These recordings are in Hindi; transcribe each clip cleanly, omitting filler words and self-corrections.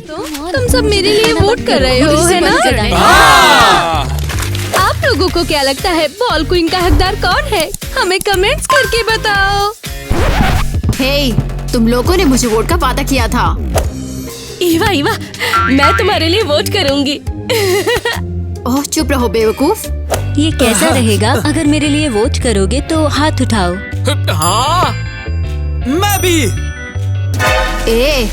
दोस्तों, तुम सब मेरे लिए वोट कर रहे हो, है ना? आप लोगों को क्या लगता है बॉल क्वीन का हकदार कौन है? हमें कमेंट्स करके बताओ। हे, तुम लोगों ने मुझे वोट का वादा किया था। ईवा, मैं तुम्हारे लिए वोट करूंगी। ओह, चुप रहो बेवकूफ। ये कैसा रहेगा? अगर मेरे लिए वोट करोगे तो हाथ उठाओ। हाँ, मैं भी। ए,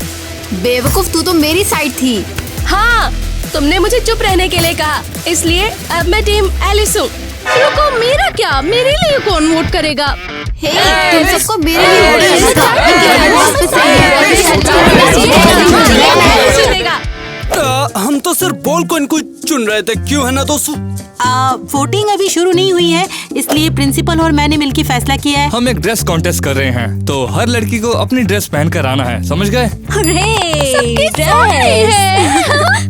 बेवकूफ, तू तो मेरी साइड थी। हाँ, तुमने मुझे चुप रहने के लिए कहा, इसलिए अब मैं टीम एलिस हूँ। रुको, मेरा क्या? मेरे लिए कौन वोट करेगा? हे, तुम सबको मेरे लिए वोट करना था। हम तो सिर्फ बॉल को इनको चुन रहे थे, क्यों है ना दोस्तों? वोटिंग अभी शुरू नहीं हुई है, इसलिए प्रिंसिपल और मैंने मिलकर फैसला किया है। हम एक ड्रेस कॉन्टेस्ट कर रहे हैं, तो हर लड़की को अपनी ड्रेस पहन कर आना है, समझ गए?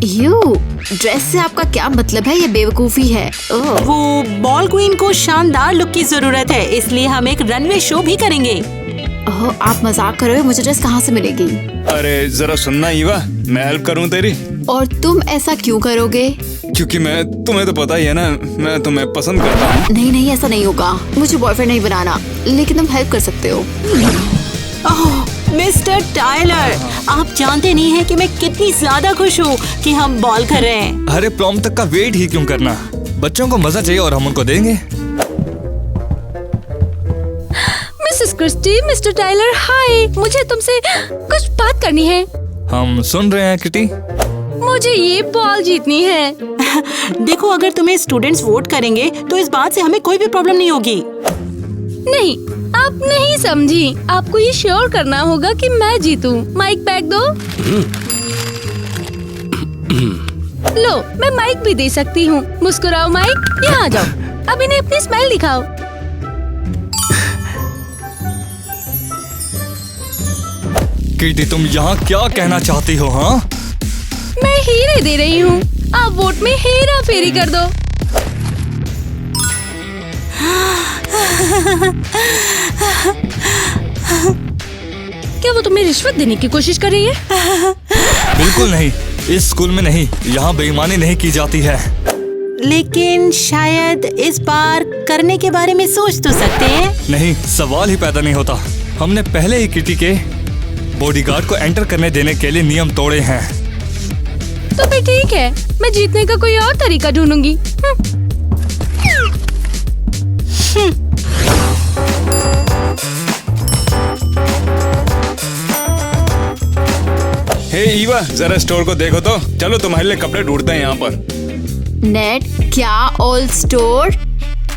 यू, ड्रेस से आपका क्या मतलब है? ये बेवकूफी है। ओह, वो बॉल क्वीन को शानदार लुक की जरूरत है, इसलिए हम एक रनवे शो भी करेंगे। ओह, आप मजाक कर रहे हो? मुझे ड्रेस कहाँ से मिलेगी? अरे जरा सुनना ईवा, मैं हेल्प करूँ तेरी? और तुम ऐसा क्यों करोगे? क्योंकि तुम्हें तो पता ही है ना, मैं तुम्हें पसंद करता हूँ। नहीं, ऐसा नहीं होगा। मुझे बॉयफ्रेंड नहीं बनाना, लेकिन तुम हेल्प कर सकते हो। ओह, मिस्टर टायलर, आप जानते नहीं हैं कि मैं कितनी ज्यादा खुश हूँ कि हम बॉल कर रहे हैं। अरे प्रॉम तक का वेट ही क्यों करना? बच्चों को मजा चाहिए और हम उनको देंगे। मिसेस क्रिस्टी, मिस्टर टाइलर, हाय। मुझे तुमसे कुछ बात करनी है। हम सुन रहे हैं किटी। मुझे ये बॉल जीतनी है। देखो, अगर तुम्हें स्टूडेंट्स वोट करेंगे तो इस बात से हमें कोई भी प्रॉब्लम नहीं होगी। नहीं, आप नहीं समझी। आपको ये श्योर करना होगा कि मैं जीतूं। माइक बैग दो। लो, मैं माइक भी दे सकती हूँ। मुस्कुराओ माइक, यहाँ आ जाओ। अब इन्हें अपनी स्माइल दिखाओ। किटी, तुम यहाँ क्या कहना चाहती हो? हाँ, मैं हीरे दे रही हूँ। आप वोट में हेरा फेरी कर दो। क्या वो तुम्हें रिश्वत देने की कोशिश कर रही है? बिल्कुल नहीं। इस स्कूल में नहीं, यहाँ बेईमानी नहीं की जाती है। लेकिन शायद इस बार करने के बारे में सोच तो सकते हैं। नहीं, सवाल ही पैदा नहीं होता। हमने पहले ही किटी के बॉडीगार्ड को एंटर करने देने के लिए नियम तोड़े हैं। तो फिर ठीक है, मैं जीतने का कोई और तरीका ढूंढूंगी। हे ईवा, जरा स्टोर को देखो तो। चलो, तुम्हारे लिए कपड़े ढूंढते हैं यहाँ पर। नेट, क्या ऑल स्टोर?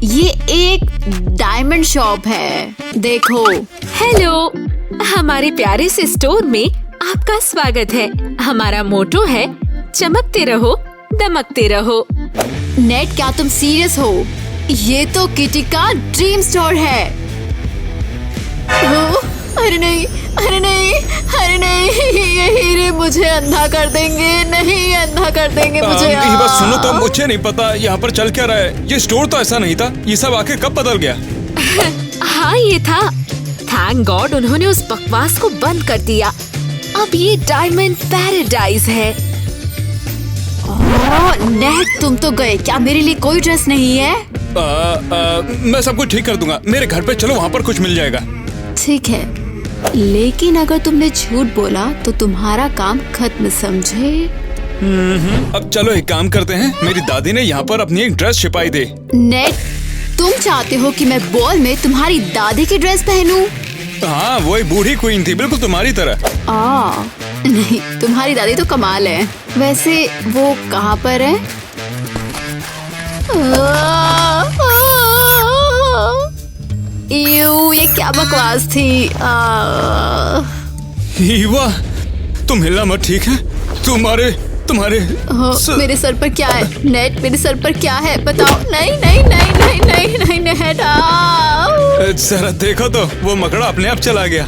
ये एक डायमंड शॉप है, देखो। हेलो, हमारे प्यारे से स्टोर में आपका स्वागत है। हमारा मोटो है चमकते रहो, दमकते रहो। नेट, क्या तुम सीरियस हो? ये तो किटी का ड्रीम स्टोर है। ओह, अरे नहीं, ये हीरे मुझे अंधा कर देंगे। नहीं, अंधा कर देंगे मुझे। ये बात सुनो तो, मुझे नहीं पता यहाँ पर चल क्या रहा है। ये स्टोर तो ऐसा नहीं था। ये सब आके कब बदल गया? हाँ, ये था। थैंक गॉड उन्होंने उस बकवास को बंद कर दिया। अब ये डायमंड पैराडाइज है। ओह, नेट, तुम तो गए। क्या मेरे लिए कोई ड्रेस नहीं है? मैं सब कुछ ठीक कर दूंगा। मेरे घर पे चलो, वहाँ पर कुछ मिल जाएगा। ठीक है, लेकिन अगर तुमने झूठ बोला तो तुम्हारा काम खत्म, समझे? अब चलो एक काम करते हैं। मेरी दादी ने यहाँ पर अपनी एक ड्रेस छिपाई दे। नेट, तुम चाहते हो कि मैं बॉल में तुम्हारी दादी की ड्रेस पहनूं? हाँ, वही बूढ़ी क्वीन थी, बिल्कुल तुम्हारी तरह। नहीं, तुम्हारी दादी तो कमाल है। वैसे वो कहाँ पर है? ये क्या बकवास थी? ईवा, तुम हिलना मत, ठीक है? तुम्हारे मेरे सर पर क्या है? नेट, मेरे सर पर क्या है? बताओ। नहीं, नेट, जरा देखो तो, वो मकड़ा अपने आप चला गया।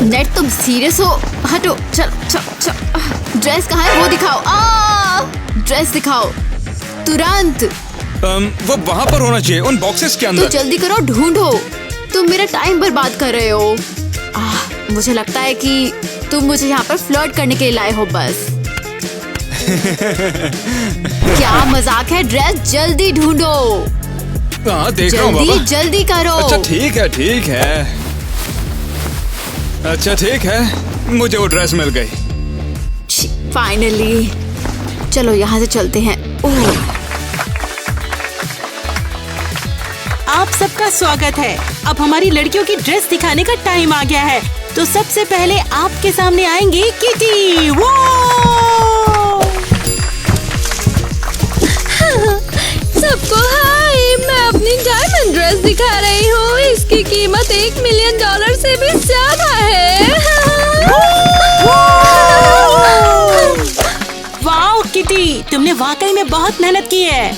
नेट, तुम सीरियस हो? हटो, चल। ड्रेस कहाँ है? वो दिखाओ। ड्रेस दिखाओ तुरंत। वो वहाँ पर होना चाहिए, उन बॉक्सेस के अंदर। तो जल्दी करो, ढूंढो। तुम मेरा टाइम बर्बाद कर रहे हो। मुझे लगता है कि तुम मुझे यहाँ पर फ्लर्ट करने के लिए लाए हो बस। क्या मजाक है? ड्रेस जल्दी ढूंढो। हाँ देख रहा हूँ जल्दी बाबा। जल्दी करो। अच्छा ठीक है ठीक है। अच्छा ठीक है, मुझे वो ड्रेस मिल गई। फाइनली चलो यहाँ से चलते हैं। ओह, आप सबका स्वागत है। अब हमारी लड़कियों की ड्रेस दिखाने का टाइम आ गया है। तो सबसे पहले आपके सामने आएंगी किटी। वो सबको हाय, मैं अपनी डायमंड ड्रेस दिखा रही हूँ। इसकी कीमत $1 मिलियन से भी ज्यादा है। वाओ किटी, तुमने वाकई में बहुत मेहनत की है।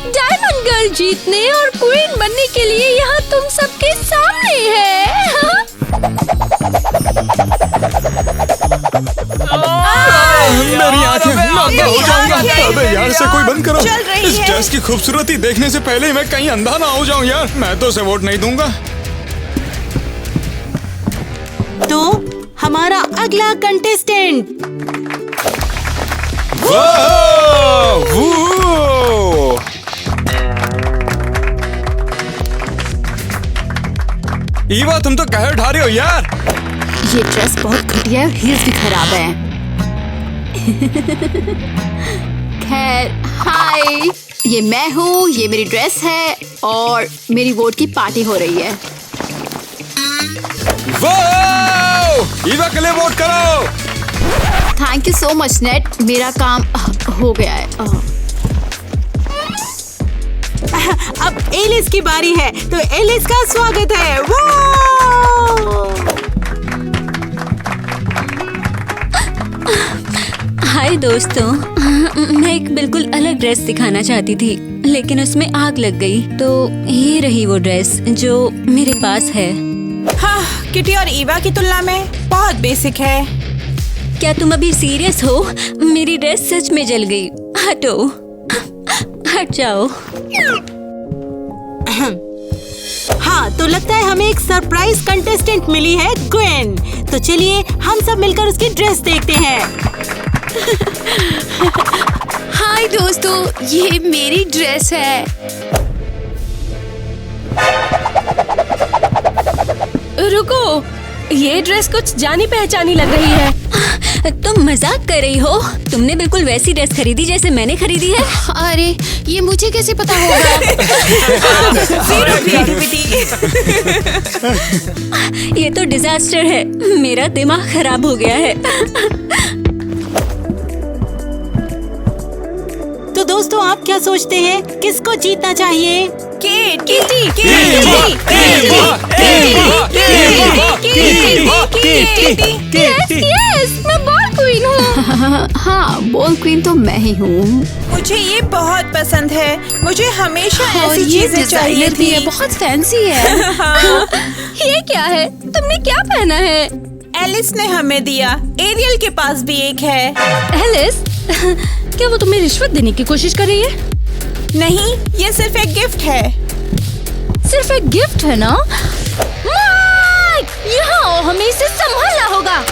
डायमंड गर्ल जीतने और क्वीन बनने के लिए यहाँ तुम सबके सामने है। मेरी आंखें, मैं अंधा हो जाऊंगा। अबे यार, इसे कोई बंद करो। चल रही इस है। ड्रेस की खूबसूरती देखने से पहले ही मैं कहीं अंधा ना हो जाऊं यार। मैं तो उसे वोट नहीं दूंगा। तो हमारा अगला कंटेस्टेंट ईवा, तुम तो कहर ढा रहे हो यार। ये ड्रेस बहुत घटिया है और हील्स भी खराब है। खैर हाय, ये मैं हूँ, ये मेरी ड्रेस है और मेरी वोट की पार्टी हो रही है। ईवा के लिए वोट करो। Thank you so much net, मेरा काम हो गया है। अब एलिस की बारी है, तो एलिस का स्वागत है। वाह! हाय दोस्तों, मैं एक बिल्कुल अलग ड्रेस दिखाना चाहती थी, लेकिन उसमें आग लग गई। तो ये रही वो ड्रेस जो मेरे पास है। हाँ, किटी और ईवा की तुलना में बहुत बेसिक है। क्या तुम अभी सीरियस हो? मेरी ड्रेस सच में जल गई। हटो, हट जाओ। हाँ, तो लगता है हमें एक सरप्राइज कंटेस्टेंट मिली है, ग्वेन। तो चलिए हम सब मिलकर उसकी ड्रेस देखते हैं। हाय दोस्तों, ये मेरी ड्रेस है। रुको, ये ड्रेस कुछ जानी पहचानी लग रही है। तुम मजाक कर रही हो? तुमने बिल्कुल वैसी ड्रेस खरीदी जैसे मैंने खरीदी है। अरे ये मुझे कैसे पता होगा? ये तो डिजास्टर है। मेरा दिमाग खराब हो गया है। तो दोस्तों, आप क्या सोचते हैं, किसको जीतना चाहिए? यस, मैं बॉल क्वीन हूँ। हाँ, बॉल क्वीन तो मैं ही हूँ। मुझे ये बहुत पसंद है। मुझे हमेशा और ऐसी ये चीजें चाहिए डिजाइनर भी है, थी। बहुत फैंसी है। ये क्या है? तुमने क्या पहना है? एलिस ने हमें दिया। एरियल के पास भी एक है। एलिस, क्या वो तुम्हें रिश्वत देने की कोशिश कर रही है? नहीं, ये सिर्फ एक गिफ्ट है। सिर्फ एक गिफ्ट है ना? माइक, यहाँ आओ, हमें इसे संभालना होगा।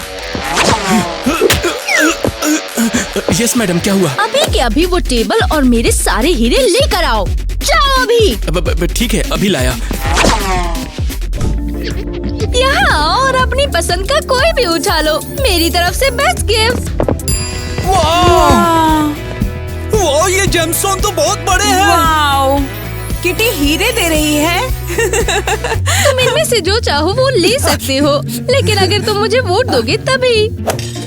यस मैडम, क्या हुआ? अभी के अभी वो टेबल और मेरे सारे हीरे लेकर आओ। जाओ अभी। ठीक है, अभी लाया। यहाँ आओ और अपनी पसंद का कोई भी उठा लो। मेरी तरफ से बेस्ट गिफ्ट। वाह, ये जेमस्टोन तो बहुत बड़े हैं। वाओ, किटी हीरे दे रही है। तुम इनमें से जो चाहो वो ले सकते हो, लेकिन अगर तुम मुझे वोट दोगे तभी।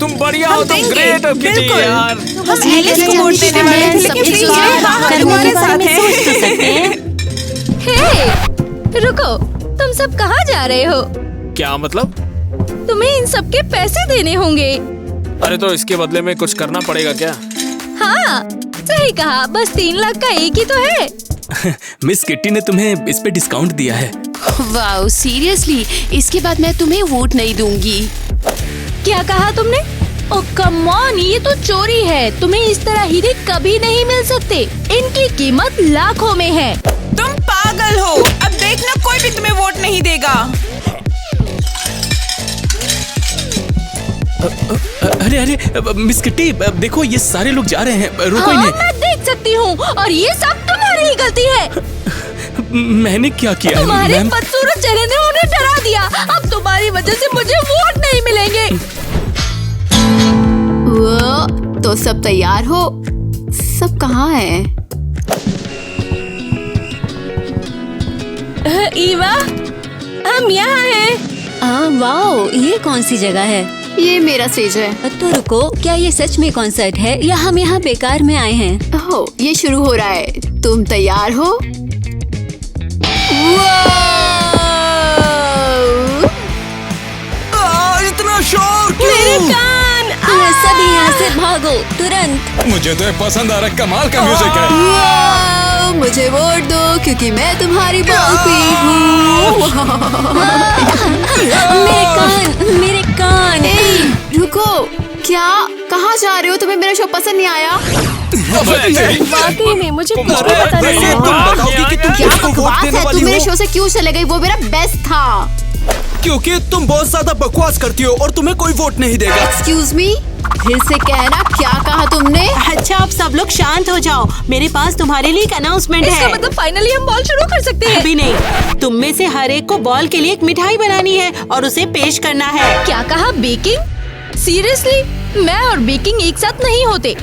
तुम बढ़िया हो, तुम ग्रेट हो किटी बिल्कुल। यार। हम एलिस को वोट देने वाले थे, लेकिन सबसे ये ज्यादा हाँ, करने तुम्हारे के बारे साथ में है। सोच तो सकते हैं। हे, रुको, तुम सब कहाँ जा रहे हो? क्या मतलब? तुम्हें इन सब के पैसे देने होंगे। अरे तो इसके बदले में कुछ करना पड़ेगा क्या? हाँ, सही कहा। बस 3 लाख का एक ही तो है। मिस किट्टी ने तुम्हें इस पे डिस्काउंट दिया है। Wow, seriously? इसके बाद मैं तुम्हें वोट नहीं दूंगी। क्या कहा तुमने? ओ कम ऑन, ये तो चोरी है। तुम्हें इस तरह हीरे कभी नहीं मिल सकते। इनकी कीमत लाखों में है। तुम पागल हो। अब देखना, कोई भी तुम्हें वोट नहीं देगा। अरे अरे मिस किट्टी, देखो ये सारे लोग जा रहे हैं, रुको हाँ, इन्हें। मैं देख सकती हूँ और ये सब तुम्हारी ही गलती है। मैंने क्या किया है तुम्हारे मैम? बदसूरत चेहरे ने उन्हें डरा दिया। अब तुम्हारी वजह से मुझे वोट नहीं मिलेंगे। वो तो सब तैयार हो? सब कहाँ है? ईवा, हम यहाँ हैं। वाओ, ये कौन सी जगह है? ये मेरा स्टेज है। तो रुको, क्या ये सच में कॉन्सर्ट है या हम यहाँ बेकार में आए हैं? ओह, ये शुरू हो रहा है। तुम तैयार हो? इतना शोर मेरे कान! सभी यहाँ से भागो तुरंत। मुझे तो ये पसंद आ रहा है, कमाल का म्यूजिक है। वाह, मुझे वोट दो क्योंकि मैं तुम्हारी बॉपी हूँ। मेरे कान। ए, रुको, क्या कहाँ जा रहे हो? तुम्हें मेरा शो पसंद नहीं आया? वाकई में मुझे कुछ भी पता नहीं तुम है। बताओगे कि तुम क्या किसको वोट बकवास देने है? वाली तुम मेरे हो? शो से क्यों चले गई? वो मेरा बेस्ट था। क्योंकि तुम बहुत ज्यादा बकवास करती हो और तुम्हें कोई वोट नहीं देगा। एक्सक्यूज मी, फिर से कहना, क्या कहा तुमने? अच्छा, आप सब लोग शांत हो जाओ। मेरे पास तुम्हारे लिए एक अनाउंसमेंट इसका है। मतलब फाइनली हम बॉल शुरू कर सकते हैं। अभी नहीं, तुम में से हर एक को बॉल के लिए एक मिठाई बनानी है और उसे पेश करना है। क्या कहा? बेकिंग? सीरियसली? मैं और बेकिंग एक साथ नहीं होते।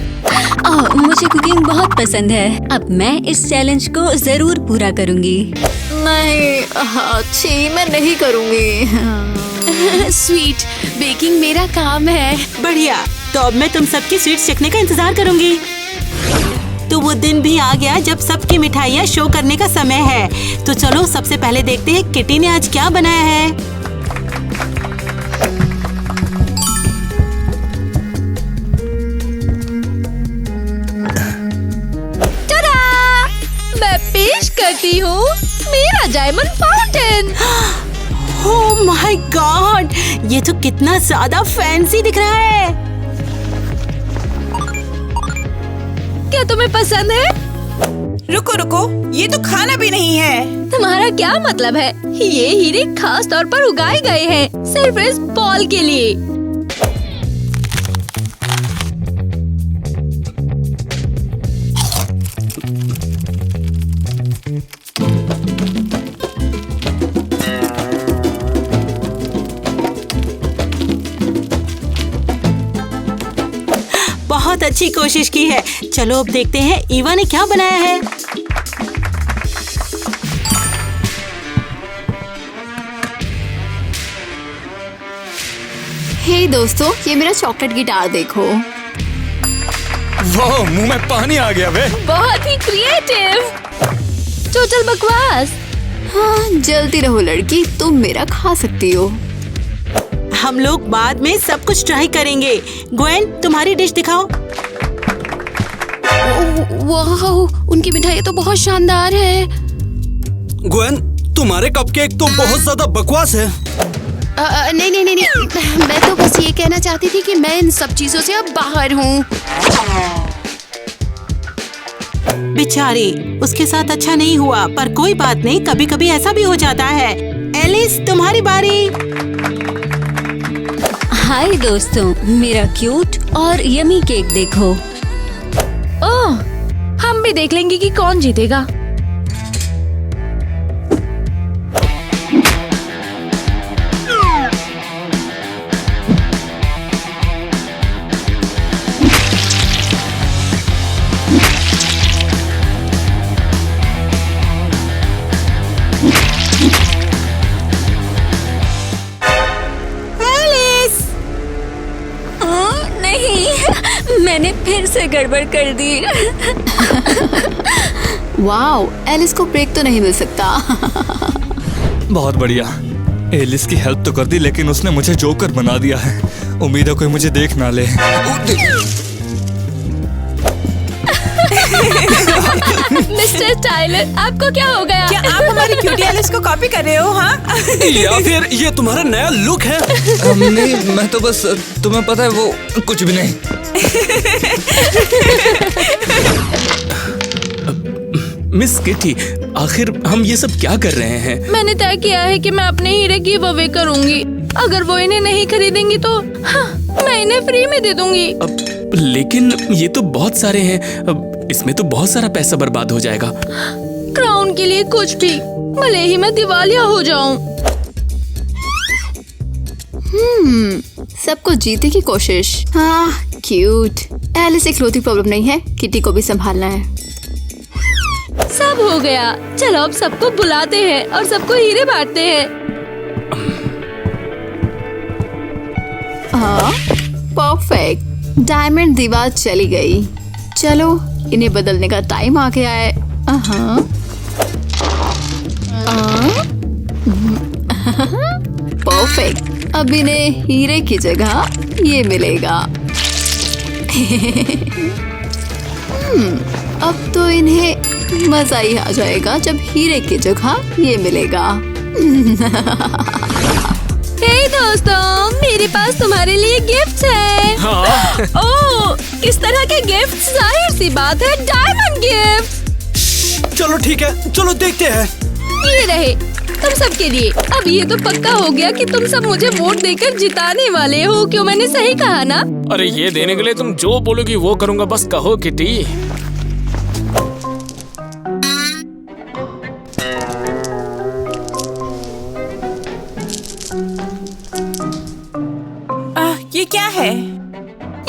मुझे कुकिंग बहुत पसंद है। अब मैं इस चैलेंज को जरूर पूरा करूंगी। नहीं, अच्छी मैं नहीं करूँगी। स्वीट, बेकिंग मेरा काम है। बढ़िया, तो अब मैं तुम सबकी स्वीट्स चखने का इंतजार करूंगी। तो वो दिन भी आ गया जब सबकी मिठाइयाँ शो करने का समय है। तो चलो सबसे पहले देखते हैं किटी ने आज क्या बनाया है। टा-डा! मैं पेश करती हूँ मेरा diamond fountain. Oh my God, ये तो कितना ज्यादा फैंसी दिख रहा है। क्या तुम्हें पसंद है? रुको रुको, ये तो खाना भी नहीं है। तुम्हारा क्या मतलब है? ये हीरे खास तौर पर उगाए गए हैं सिर्फ इस बॉल के लिए। बहुत अच्छी कोशिश की है। चलो अब देखते हैं ईवा ने क्या बनाया है। हे दोस्तों, ये मेरा चॉकलेट गिटार देखो। वाह, मुंह में पानी आ गया बे। बहुत ही क्रिएटिव। टोटल बकवास। हाँ, जलती रहो लड़की, तुम मेरा खा सकती हो। हम लोग बाद में सब कुछ ट्राई करेंगे। ग्वेन, तुम्हारी डिश दिखाओ। वाह, उनकी मिठाई तो बहुत शानदार है। ग्वेन, तुम्हारे कपकेक तो बहुत ज्यादा बकवास है। नहीं नहीं नहीं नहीं, मैं तो बस ये कहना चाहती थी कि मैं इन सब चीजों से अब बाहर हूँ। बेचारी, उसके साथ अच्छा नहीं हुआ, पर कोई बात नहीं, कभी कभी ऐसा भी हो जाता है। एलिस, तुम्हारी बारी। हाय दोस्तों, मेरा क्यूट और यमी केक देखो। ओह, हम भी देख लेंगे कि कौन जीतेगा। नहीं, मैंने फिर से गड़बड़ कर दी। वाओ, एलिस को ब्रेक तो नहीं मिल सकता। बहुत बढ़िया। एलिस की हेल्प तो कर दी, लेकिन उसने मुझे जोकर बना दिया है। उम्मीद है कोई मुझे देख ना ले। मिस्टर टाइलर, आपको क्या हो गया? क्या आप हमारी क्यूटी एलिस को कॉपी कर रहे हो? हाँ। या फिर ये तुम्हारा नया लुक है? नहीं, मैं तो बस, तुम्हें पता है वो कुछ भी नहीं। मिस किटी, आखिर हम ये सब क्या कर रहे हैं? मैंने तय किया है कि मैं अपने हीरे गिव अवे करूंगी। अगर वो इन्हें नहीं खरीदेंगी तो हाँ, मैं इन्हें फ्री में दे दूंगी। अब लेकिन ये तो बहुत सारे हैं, अब इसमें तो बहुत सारा पैसा बर्बाद हो जाएगा। क्राउन के लिए कुछ भी, भले ही मैं दिवालिया हो जाऊं। सबको जीतने की कोशिश। हाँ, क्यूट। एलिस इकलौती प्रॉब्लम नहीं है, किटी को भी संभालना है। सब हो गया, चलो अब सबको बुलाते हैं और सबको हीरे बांटते हैं। हाँ, परफेक्ट। डायमंड दीवार चली गई। चलो इन्हें बदलने का टाइम आ गया है। परफेक्ट। अब इन्हें हीरे की जगह ये मिलेगा। अब तो इन्हें मजा ही आ जाएगा जब हीरे की जगह ये मिलेगा। हे दोस्तों, मेरे पास तुम्हारे लिए गिफ्ट्स हैं। ओह, किस तरह के गिफ्ट्स? जाहिर सी बात है, डायमंड गिफ्ट्स। चलो ठीक है, चलो देखते हैं। ये रहे तुम सबके लिए। अब ये तो पक्का हो गया कि तुम सब मुझे वोट देकर जिताने वाले हो। क्यों, मैंने सही कहा ना? अरे ये देने के लिए तुम जो बोलोगी वो करूंगा, बस कहो किटी। ये क्या है?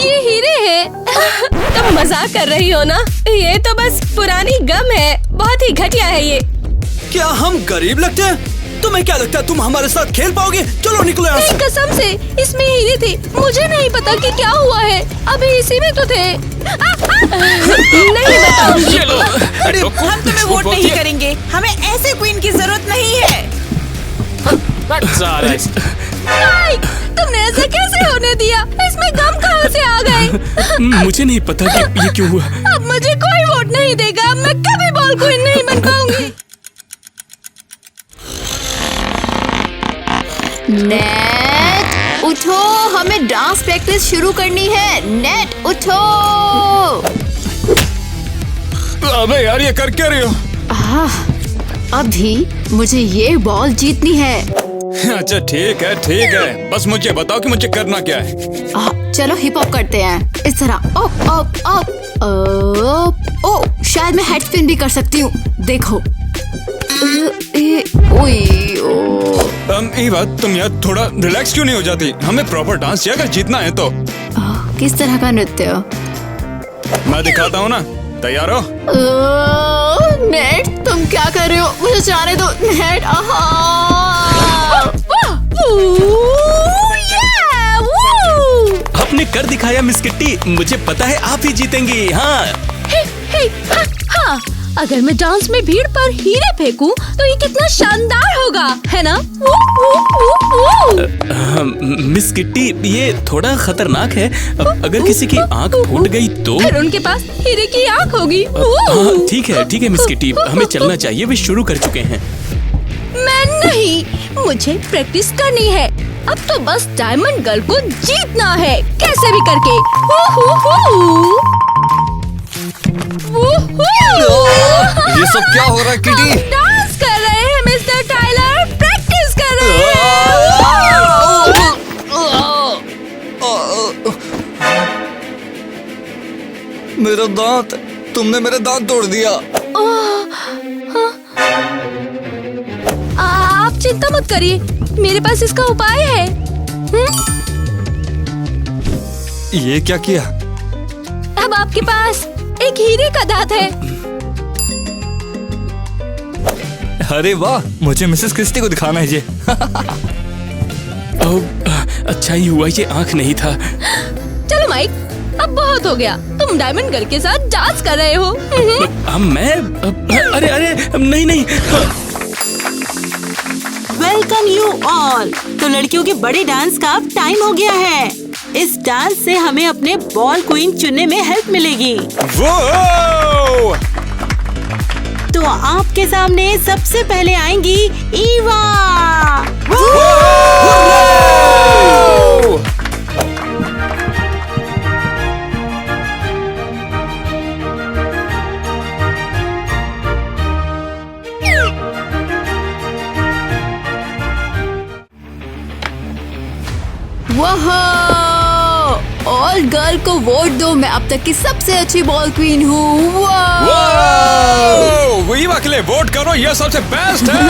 ये हीरे हैं। तुम मजाक कर रही हो ना? ये तो बस पुरानी गम है, बहुत ही घटिया है ये। क्या हम गरीब लगते हैं? तुम्हें क्या लगता है तुम हमारे साथ खेल पाओगे? चलो निकलो यहाँ से। कसम से इसमें हीरे थे। मुझे नहीं पता कि क्या हुआ है। अभी इसी में तो थे। नहीं बताऊंगी। हम तुम्हें वोट नहीं करेंगे। हमें ऐसे क्वीन की जरूरत नहीं है। माइक, तुमने ऐसा कैसे होने दिया? इसमें गम कहाँ से आ गए? मुझे नहीं पता कि ये क्यों हुआ। अब मुझे कोई वोट नहीं देगा। मैं कभी बॉल क्वीन नहीं बन पाऊंगी। नेट उठो, हमें डांस प्रैक्टिस शुरू करनी है। नेट उठो। अबे यार, ये कर क्या रही हो? अभी मुझे ये बॉल जीतनी है। अच्छा ठीक है, बस मुझे बताओ कि मुझे करना क्या है। चलो हिप हॉप करते हैं इस तरह। ओ, शायद मैं हेड स्पिन भी कर सकती हूँ। देखो। ईवा, तुम यार थोड़ा रिलैक्स क्यों नहीं हो जाती? हमें प्रॉपर डांस चाहिए अगर जीतना है तो। किस तरह का नृत्य? मैं दिखाता हूँ ना, तैयार हो? नेट, तुम क्या कर रहे हो? मुझे जाने दो। नेट, आपने कर दिखाया मिस किट्टी। मुझे पता है आप ही जीतेंगी। हाँ, हाँ, अगर मैं डांस में भीड़ पर हीरे फेंकूं तो ये कितना शानदार होगा, है ना? मिस किट्टी, ये थोड़ा खतरनाक है। अगर किसी की आंख फूट गई तो? फिर उनके पास हीरे की आंख होगी। हाँ, ठीक है मिस किट्टी, हमें चलना चाहिए। वे शुरू कर चुके हैं। मैं नहीं, मुझे प्रैक्टिस करनी है। अब तो बस डायमंड गर्ल को जीतना है, कैसे भी करके। ये सब क्या हो रहा है किटी? डांस कर रहे हैं मिस्टर टाइलर, प्रैक्टिस कर रहे हैं। मेरा दांत, तुमने मेरा दांत तोड़ दिया। आप चिंता मत करिए, मेरे पास इसका उपाय है। ये क्या किया? अब आपके पास एक हीरे का दांत है। अरे वाह, मुझे मिसेस क्रिस्टी को दिखाना है ये। अच्छा ही हुआ ये आंख नहीं था। चलो माइक, अब बहुत हो गया। तुम डायमंड गर्ल के साथ डांस कर रहे हो। मैं अरे नहीं। Welcome you all. तो लड़कियों के बड़े डांस का अब टाइम हो गया है। इस डांस से हमें अपने बॉल क्वीन चुनने में हेल्प मिलेगी। तो आपके सामने सबसे पहले आएंगी ईवा। वाह, ऑल्ड गर्ल को वोट दो, मैं अब तक की सबसे अच्छी बॉल क्वीन हूँ। वीवा के लिए वोट करो, ये सबसे बेस्ट है।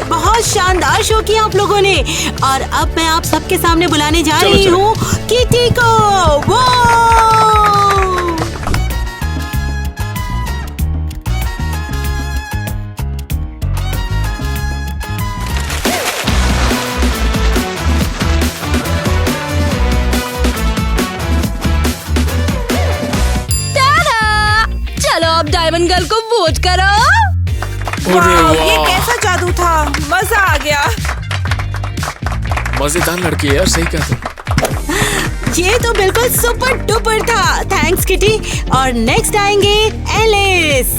बहुत शानदार शो किया आप लोगों ने। और अब मैं आप सबके सामने बुलाने जा रही हूँ किटी को। वो चलो अब डायमंड गर्ल को वोट करो। ये कैसा जादू था, मजा आ गया। मजेदार लड़की है यार, सही कहते। ये तो बिल्कुल सुपर डुपर था। Thanks kitty. और नेक्स्ट आएंगे एलिस।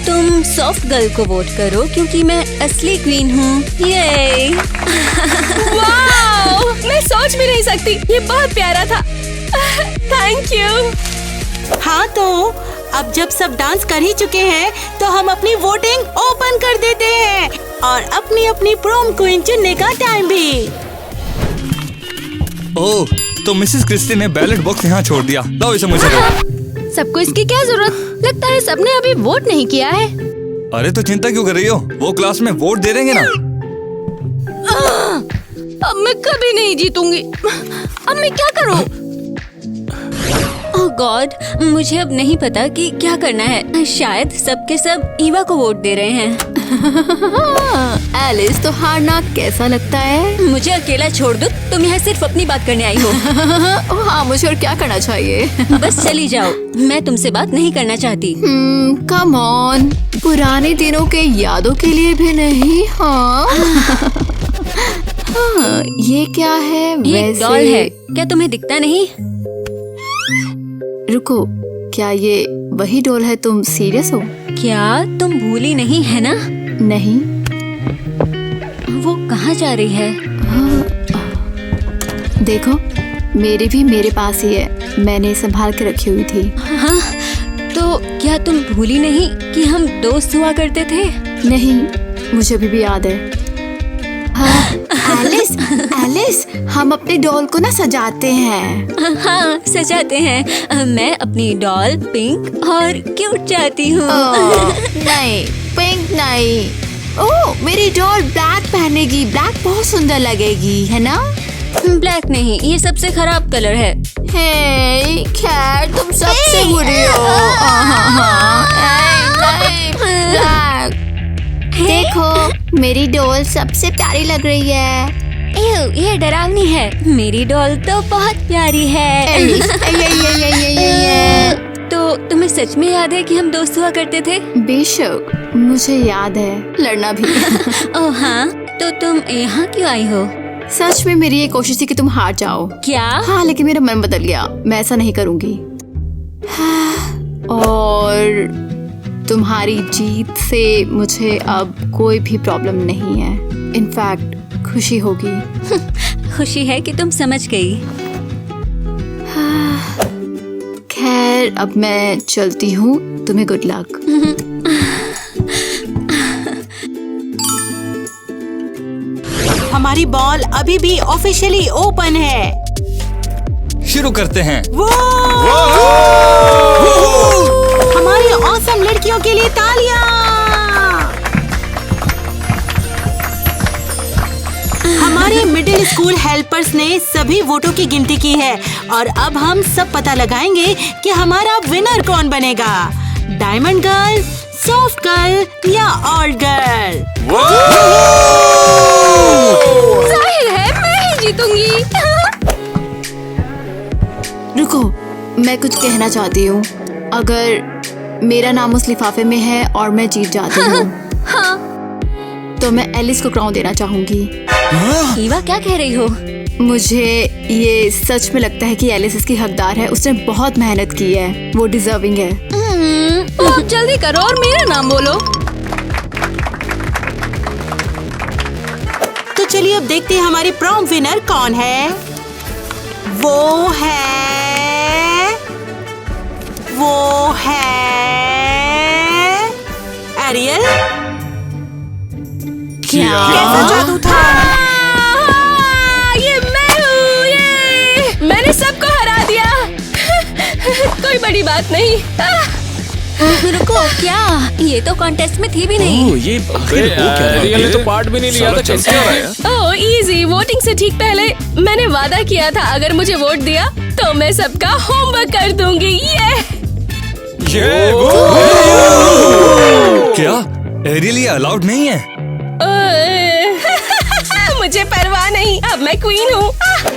तुम सॉफ्ट गर्ल को वोट करो क्योंकि मैं असली क्वीन हूँ। ये वाओ, मैं सोच भी नहीं सकती, ये बहुत प्यारा था। Thank you. हाँ तो अब जब सब डांस कर ही चुके हैं तो हम अपनी वोटिंग ओपन कर देते हैं और अपनी अपनी प्रोम क्वीन चुनने का टाइम भी। ओह, तो मिसेस क्रिस्टी ने बैलेट बॉक्स यहाँ छोड़ दिया। लाओ इसे मुझे दो। सबको इसकी क्या जरूरत? लगता है सबने अभी वोट नहीं किया है। अरे तो चिंता क्यों कर रही हो, वो क्लास में वोट दे देंगे ना। अब मैं कभी नहीं जीतूंगी। अब मैं क्या करूं? ओह गॉड, मुझे अब नहीं पता कि क्या करना है। शायद सबके सब ईवा को वोट दे रहे हैं। एलिस, तो हारना कैसा लगता है? मुझे अकेला छोड़ दो, तुम यहाँ सिर्फ अपनी बात करने आई हो। हाँ, मुझे और क्या करना चाहिए? बस चली जाओ, मैं तुमसे बात नहीं करना चाहती। कम ऑन, पुराने दिनों के यादों के लिए भी नहीं। हाँ, हाँ, ये क्या है? ये डॉल है, क्या तुम्हें दिखता नहीं? रुको, क्या ये वही डॉल है? तुम सीरियस हो? क्या तुम भूली नहीं है ना? नहीं। वो कहाँ जा रही है? देखो, मेरे पास ही है, मैंने संभाल के रखी हुई थी। हाँ, तो क्या तुम भूली नहीं कि हम दोस्त हुआ करते थे? नहीं, मुझे अभी भी याद है। हाँ, एलिस, हम अपने डॉल को ना सजाते हैं। हाँ, सजाते हैं। मैं अपनी डॉल पिंक और क्यूट चाहती हूँ। नहीं, पिंक नहीं। ओह, मेरी डॉल ब्लैक पहनेगी। ब्लैक बहुत सुंदर लगेगी, है ना? ब्लैक नहीं, ये सबसे खराब कलर है। हे, खैर तुम सबसे बुरी हो। ब्लैक। देखो, मेरी डॉल सबसे प्यारी लग रही है। ये डरावनी है। मेरी डॉल तो बहुत प्यारी है। तो तुम्हें सच में याद है कि हम दोस्त हुआ करते थे? बेशक, मुझे याद है, लड़ना भी। ओह हाँ, तो तुम यहाँ क्यों आई हो? सच में मेरी ये कोशिश थी कि तुम हार जाओ। क्या? हाँ, लेकिन मेरा मन बदल गया। मैं ऐसा नहीं करूँगी। और तुम्हारी जीत से मुझे अब कोई भी प्रॉब्लम नहीं है। इनफैक्ट खुशी होगी। खुशी है कि तुम समझ गई। खैर, अब मैं चलती हूँ। तुम्हें गुड लक। हमारी बॉल अभी भी ऑफिशियली ओपन है। शुरू करते हैं। हमारी ऑसम लड़कियों के लिए तालियां। हमारे मिडिल स्कूल हेल्पर्स ने सभी वोटों की गिनती की है और अब हम सब पता लगाएंगे कि हमारा विनर कौन बनेगा। डायमंड गर्ल, सॉफ्ट गर्ल या ऑल्ड गर्ल। जाहिर मैं कुछ कहना चाहती हूँ। अगर मेरा नाम उस लिफाफे में है और मैं जीत जाती हूँ तो मैं एलिस को क्राउन देना चाहूंगी। ईवा क्या कह रही हो? मुझे ये सच में लगता है कि एलिस इसकी हकदार है। उसने बहुत मेहनत की है, वो डिजर्विंग है। तो अब जल्दी करो और मेरा नाम बोलो। तो चलिए अब देखते हैं हमारी प्रॉम विनर कौन है। वो है एरियल। कैसा जादू था? ये मैं हूँ, ये मैंने सबको हरा दिया। कोई बड़ी बात नहीं। रुको, क्या ये तो कॉन्टेस्ट में थी भी नहीं? ओह, ये आखिर हो क्या रहा है? रियल ने तो पार्ट भी नहीं लिया था, कैसे हो रहा है? ओह इजी, वोटिंग से ठीक पहले मैंने वादा किया था अगर मुझे वोट दिया तो मैं सबका होमवर्क कर दूंगी। क्या एरियल ये अलाउड नहीं है? मुझे परवाह नहीं, अब मैं क्वीन हूँ।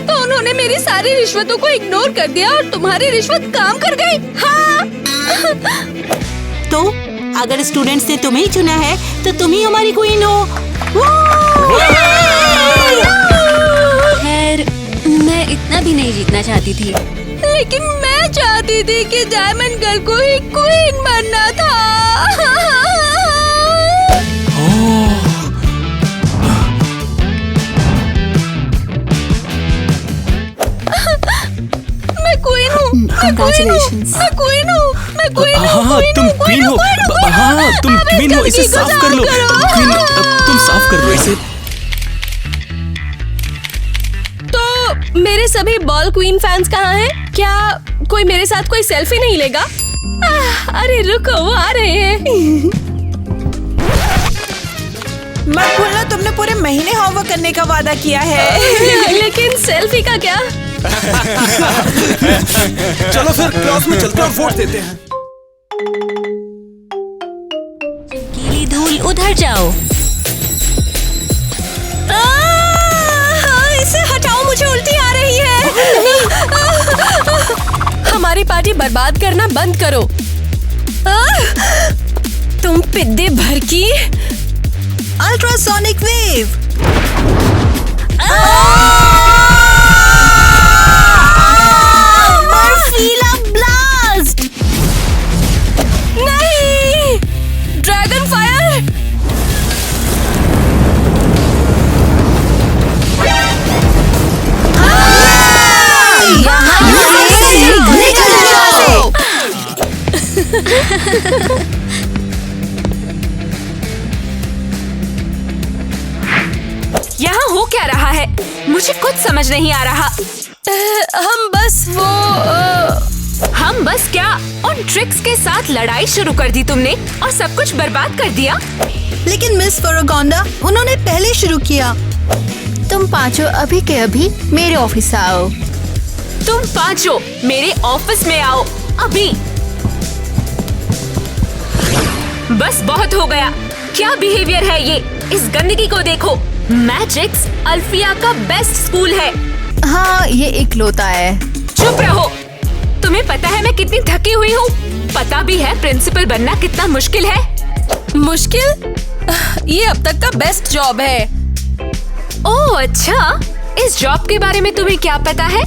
तो उन्होंने मेरी सारी रिश्वतों को इग्नोर कर दिया और तुम्हारी रिश्वत काम कर गई। हाँ। तो अगर स्टूडेंट्स ने तुम्हें चुना है तो तुम ही हमारी क्वीन हो। खैर, मैं इतना भी नहीं जीतना चाहती थी। लेकिन मैं चाहती थी कि डायमंड गर्ल को ही क्वीन बनना था। मैं क्वीन हूँ, Congratulations. मैं क्वीन हूँ, मैं क्वीन हूँ। हाँ, तुम क्वीन हो। हाँ, तुम क्वीन हो। इसे साफ कर लो। तुम साफ कर लो इसे। तो मेरे सभी बॉल क्वीन फैंस कहाँ हैं? क्या कोई मेरे साथ कोई सेल्फी नहीं लेगा? अरे रुको, वो आ रहे हैं। मत भूलना तुमने पूरे महीने होमवर्क करने का वादा किया है। लेकिन सेल्फी का क्या? चलो फिर क्लास में चलते हैं और वोट देते हैं। गीली धूल, उधर जाओ। इसे हटाओ, मुझे उल्टी आ रही है। हमारी पार्टी बर्बाद करना बंद करो। तुम पिद्दे भर की अल्ट्रासोनिक वेव। बर्फीला ब्लास्ट। नहीं, ड्रैगन फायर। यहाँ हो क्या रहा है? मुझे कुछ समझ नहीं आ रहा। हम बस क्या उन ट्रिक्स के साथ लड़ाई शुरू कर दी तुमने और सब कुछ बर्बाद कर दिया। लेकिन मिस फरोगोंडा, उन्होंने पहले शुरू किया। तुम पांचों अभी के अभी मेरे ऑफिस आओ। तुम पांचों मेरे ऑफिस में आओ अभी। बस बहुत हो गया। क्या बिहेवियर है ये? इस गंदगी को देखो। मैजिक्स अल्फिया का बेस्ट स्कूल है। हाँ, ये इकलौता है। चुप रहो। तुम्हें पता है मैं कितनी थकी हुई हूँ? पता भी है प्रिंसिपल बनना कितना मुश्किल है। मुश्किल? ये अब तक का बेस्ट जॉब है। ओह अच्छा, इस जॉब के बारे में तुम्हें क्या पता है?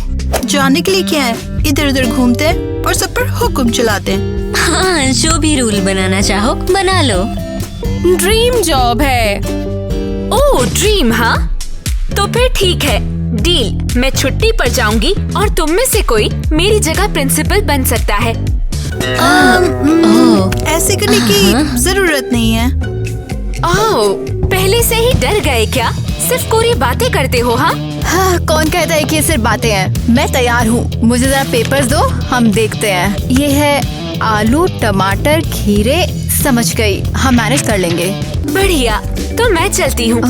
जाने के लिए क्या है, इधर उधर घूमते हैं और सब पर हुक्म चलाते हैं। हाँ, जो भी रूल बनाना चाहो बना लो। ड्रीम जॉब है। ओह ड्रीम, हाँ तो फिर ठीक है, डील। मैं छुट्टी पर जाऊंगी और तुम में से कोई मेरी जगह प्रिंसिपल बन सकता है। ऐसे करने की जरूरत नहीं है। ओह, पहले से ही डर गए क्या? सिर्फ कोरी बातें करते हो? हाँ, कौन कहता है कि ये सिर्फ बातें हैं? मैं तैयार हूँ, मुझे जरा पेपर्स दो, हम देखते हैं। ये है आलू, टमाटर, खीरे। समझ गई, हम मैनेज कर लेंगे। बढ़िया, तो मैं चलती हूँ।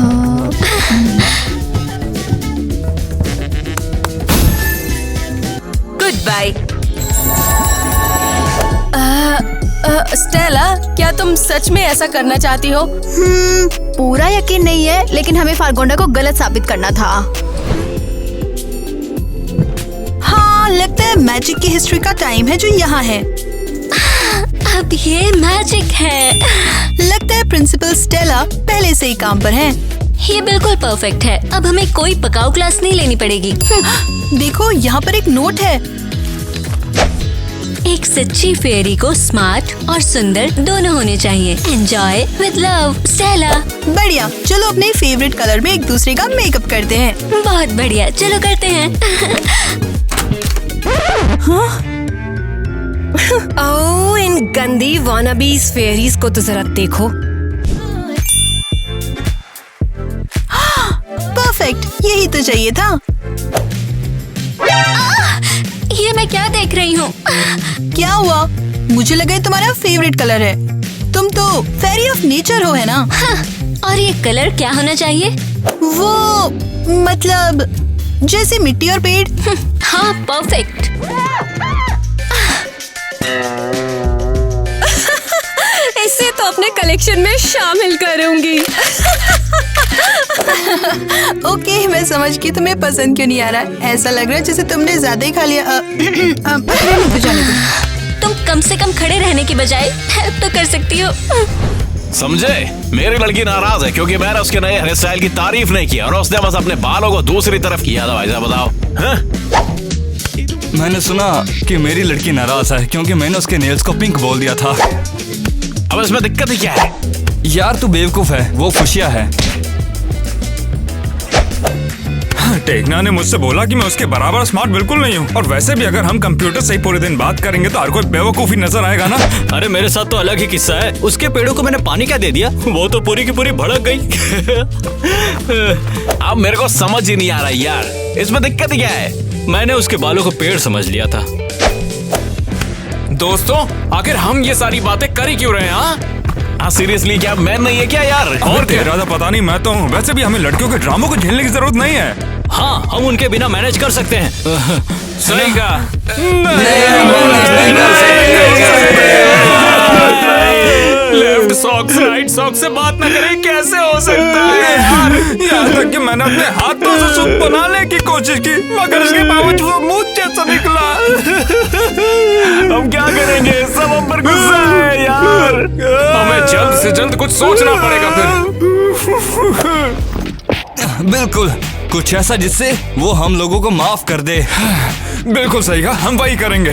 Good bye. स्टेला, क्या तुम सच में ऐसा करना चाहती हो? पूरा यकीन नहीं है, लेकिन हमें फारगोंडा को गलत साबित करना था। हाँ, लगता है मैजिक की हिस्ट्री का टाइम है जो यहाँ है। अब ये मैजिक है। लगता है प्रिंसिपल स्टेला पहले से ही काम पर है। ये बिल्कुल परफेक्ट है। अब हमें कोई पकाऊ क्लास नहीं लेनी पड़ेगी। देखो यहाँ पर एक नोट है। एक सच्ची फेरी को स्मार्ट और सुंदर दोनों होने चाहिए। Enjoy with love, Stella. बढ़िया, चलो अपने फेवरेट कलर में एक दूसरे का मेकअप करते हैं। बहुत बढ़िया, चलो करते हैं। ओह, इन गंदी वानाबीज फेरीज को तो जरा देखो। परफेक्ट, यही तो चाहिए था। ये मैं क्या देख रही हूँ? क्या हुआ? मुझे लगा ये तुम्हारा फेवरेट कलर है। तुम तो फेरी ऑफ नेचर हो, है ना? हाँ, और ये कलर क्या होना चाहिए? वो मतलब जैसे मिट्टी और पेड़। हाँ, परफेक्ट। इसे तो अपने कलेक्शन में शामिल करूंगी। ओके, मैं समझ गई तुम्हें पसंद क्यों नहीं आ रहा। ऐसा लग रहा है जैसे तुमने ज्यादा ही खा लिया। तुम कम से कम खड़े रहने की बजाय हेल्प तो कर सकती हो। समझे? मेरी लड़की नाराज है क्योंकि मैंने उसके नए हेयर स्टाइल की तारीफ नहीं की और उसने बस अपने बालों को दूसरी तरफ किया था। भाई साहब बताओ। मैंने सुना कि मेरी लड़की नाराज है क्योंकि मैंने उसके नेल्स को पिंक बोल दिया था। अब इसमें दिक्कत ही क्या है? यार तू बेवकूफ है, वो खुशिया है। टेक्ना ने मुझसे बोला कि मैं उसके बराबर स्मार्ट बिल्कुल नहीं हूँ। और वैसे भी अगर हम कंप्यूटर से ही पूरे दिन बात करेंगे तो हर कोई बेवकूफी नजर आएगा ना। अरे मेरे साथ तो अलग ही किस्सा है। उसके पेड़ों को मैंने पानी क्या दे दिया, वो तो पूरी की पूरी भड़क गई। अब मेरे को समझ ही नहीं आ रहा यार, इसमें दिक्कत ही क्या है? मैंने उसके बालों को पेड़ समझ लिया था। दोस्तों, आखिर हम ये सारी बातें कर ही क्यों रहे हैं? हाँ सीरियसली, क्या मैं नहीं है क्या यार? और तेरा तो पता नहीं, मैं तो हूँ। वैसे भी हमें लड़कियों के ड्रामों को झेलने की जरूरत नहीं है। हाँ, हम उनके बिना मैनेज कर सकते हैं। सही कहा। लेफ्ट सॉक्स राइट सॉक्स से बात न करें, कैसे हो सकता है यार? यहाँ तक कि मैंने अपने हाथों से सूप बनाने की कोशिश की मगर इसके बावजूद वो मुंह जैसा निकला। हम क्या करेंगे? सब हम पर गुस्सा है यार। हमें जल्द से जल्द कुछ सोचना पड़ेगा फिर। बिल्कुल, कुछ ऐसा जिससे वो हम लोगों को माफ कर दे। बिल्कुल सही कहा, हम वही करेंगे।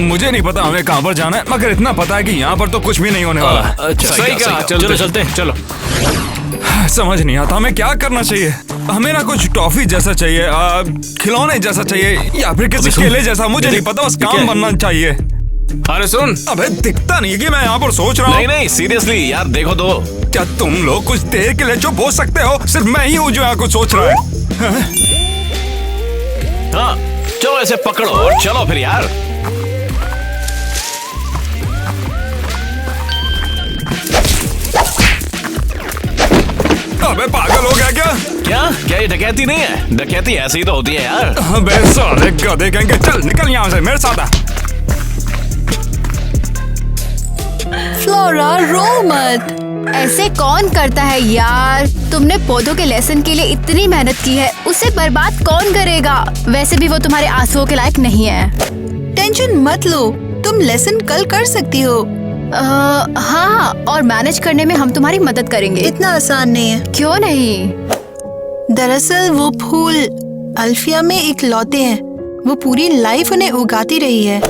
मुझे नहीं पता हमें कहाँ पर जाना है, मगर इतना पता है कि यहाँ पर तो कुछ भी नहीं होने वाला। अच्छा, सही कहा। चलो चलते हैं, चलो। समझ नहीं आता हमें क्या करना चाहिए। हमें ना कुछ टॉफी जैसा चाहिए, खिलौने जैसा चाहिए, या फिर किसी केले जैसा। मुझे नहीं पता, बस काम बनना चाहिए। अरे सुन, अबे दिखता नहीं कि मैं यहाँ पर सोच रहा हूँ। नहीं नहीं सीरियसली यार, देखो तो। क्या तुम लोग कुछ देर के लिए चुप हो सकते हो? सिर्फ मैं ही हूँ जो यहाँ कुछ सोच रहा है। हाँ, चलो ऐसे पकड़ो और चलो फिर यार। अबे पागल हो गया क्या? क्या ये डकैती नहीं है? डकैती ऐसी ही तो होती है यार। अबे साले गधे कहेंगे। चल निकल यहाँ से, मेरे साथ आ। फ्लोरा, रो मत। ऐसे कौन करता है यार? तुमने पौधों के लेसन के लिए इतनी मेहनत की है, उसे बर्बाद कौन करेगा? वैसे भी वो तुम्हारे आंसुओं के लायक नहीं है। टेंशन मत लो, तुम लेसन कल कर सकती हो। हाँ, और मैनेज करने में हम तुम्हारी मदद करेंगे। इतना आसान नहीं है। क्यों नहीं? दरअसल वो फूल अल्फिया में इकलौते हैं। वो पूरी लाइफ उन्हें उगाती रही है।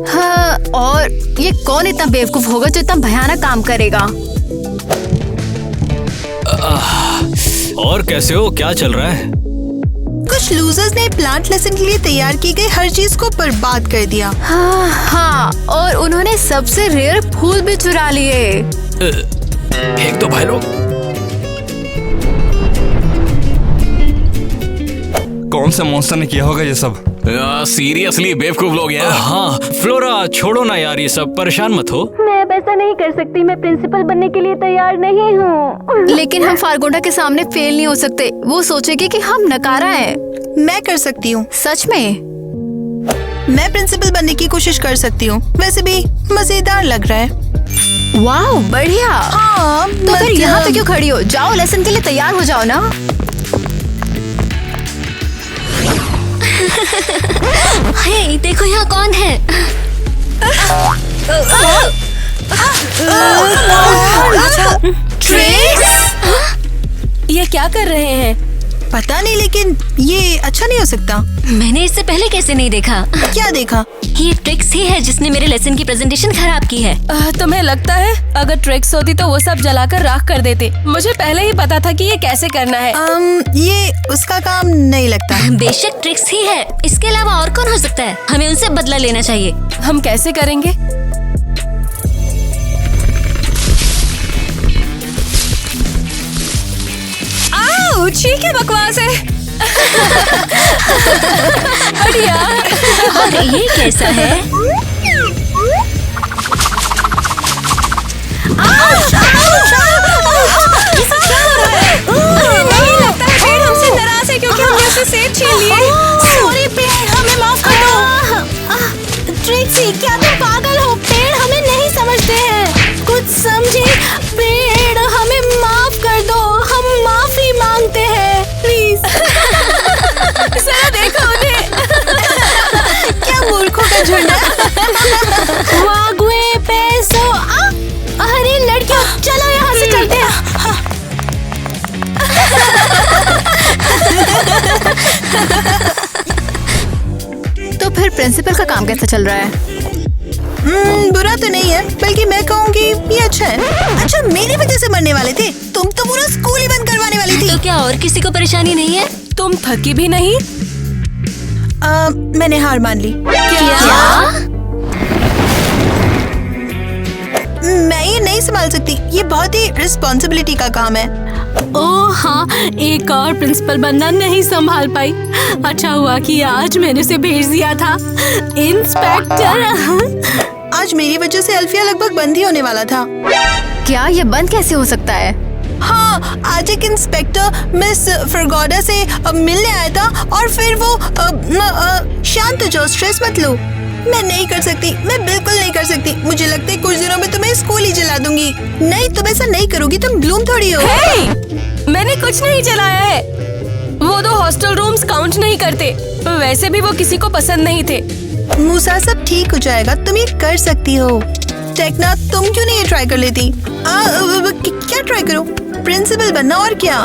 हाँ, और ये कौन इतना बेवकूफ होगा जो इतना भयानक काम करेगा? और कैसे हो? क्या चल रहा है? कुछ लूजर्स ने प्लांट लेसन के लिए तैयार की गई हर चीज को बर्बाद कर दिया। हाँ, और उन्होंने सबसे रेयर फूल भी चुरा लिए। एक तो भाई लोग। कौन सा मॉन्स्टर ने किया होगा ये सब? सीरियसली बेवकूफ लोग हैं। हाँ, फ्लोरा छोड़ो ना यार, ये सब परेशान मत हो। मैं अब ऐसा नहीं कर सकती, मैं प्रिंसिपल बनने के लिए तैयार नहीं हूँ। लेकिन हम फार्गोंडा के सामने फेल नहीं हो सकते। वो सोचेगी कि हम नकारा हैं। मैं कर सकती हूँ। सच में? मैं प्रिंसिपल बनने की कोशिश कर सकती हूँ। वैसे भी मजेदार लग रहा है। वाह, बढ़िया। हाँ, तो फिर यहाँ पे क्यों खड़ी हो? जाओ, लेसन के लिए तैयार हो जाओ ना। हे, देखो यहाँ कौन है। ये क्या कर रहे हैं? पता नहीं, लेकिन ये अच्छा नहीं हो सकता। मैंने इससे पहले कैसे नहीं देखा? क्या देखा? ये ट्रिक्स ही है जिसने मेरे लेसन की प्रेजेंटेशन खराब की है। तुम्हें लगता है अगर ट्रिक्स होती तो वो सब जलाकर राख कर देते? मुझे पहले ही पता था कि ये कैसे करना है। ये उसका काम नहीं लगता। बेशक ट्रिक्स ही है, इसके अलावा और कौन हो सकता है? हमें उनसे बदला लेना चाहिए। हम कैसे करेंगे? ठीक है, बकवास है। बढ़िया। और ये कैसा है? ये सब क्या हो रहा है? नहीं लगता है पेड़ हमसे नाराज है क्योंकि हमने उसे सेब छीन लिए। सॉरी पेड़, हमें माफ कर दो। ट्रिक्सी, क्या तुम पागल हो? पेड़ हमें नहीं समझते हैं। कुछ समझे? पेड़ हमें माफ कर दो, हम माफी मांगते हैं, प्लीज। जरा देखो उन्हें। क्या मूर्खों का झुंड है। वागुए पैसो। अरे लड़कियों, चलो यहाँ से चलते हैं। तो फिर प्रिंसिपल का काम कैसा चल रहा है? बुरा तो नहीं है, बल्कि मैं कहूँगी ये अच्छा है। अच्छा, मेरी वजह से मरने वाले थे? तुम तो पूरा स्कूल ही बंद करवाने वाली थी। तो क्या और किसी को परेशानी नहीं है? तुम थकी भी नहीं? मैंने हार मान ली। क्या? मैं ये नहीं संभाल सकती, ये बहुत ही रिस्पॉन्सिबिलिटी का काम है। ओह हाँ, एक और प्रिंसिपल बनना नहीं संभाल पाई। अच्छा हुआ कि आज मैंने उसे भेज दिया था। इंस्पेक्टर, आज मेरी वजह से अल्फिया लगभग बंद ही होने वाला था। क्या ये बंद कैसे हो सकता है? हाँ, आज एक इंस्पेक्टर मिस फरगोडा से मिलने आया था और फिर वो शांत हो जाओ, स्ट्रेस मत लो। मैं नहीं कर सकती, मैं बिल्कुल नहीं कर सकती। मुझे लगता है कुछ दिनों में तुम्हें स्कूल ही जला दूंगी। नहीं, तुम ऐसा नहीं करोगी, तुम ब्लूम थोड़ी हो। मैंने कुछ नहीं जलाया है। वो 2 हॉस्टल रूम्स काउंट नहीं करते। वैसे भी वो किसी को पसंद नहीं थे। मूसा, सब ठीक हो जाएगा, तुम ये कर सकती हो। टेक्ना, तुम क्यों नहीं ये ट्राई कर लेती? क्या ट्राई करो? प्रिंसिपल बनना, और क्या?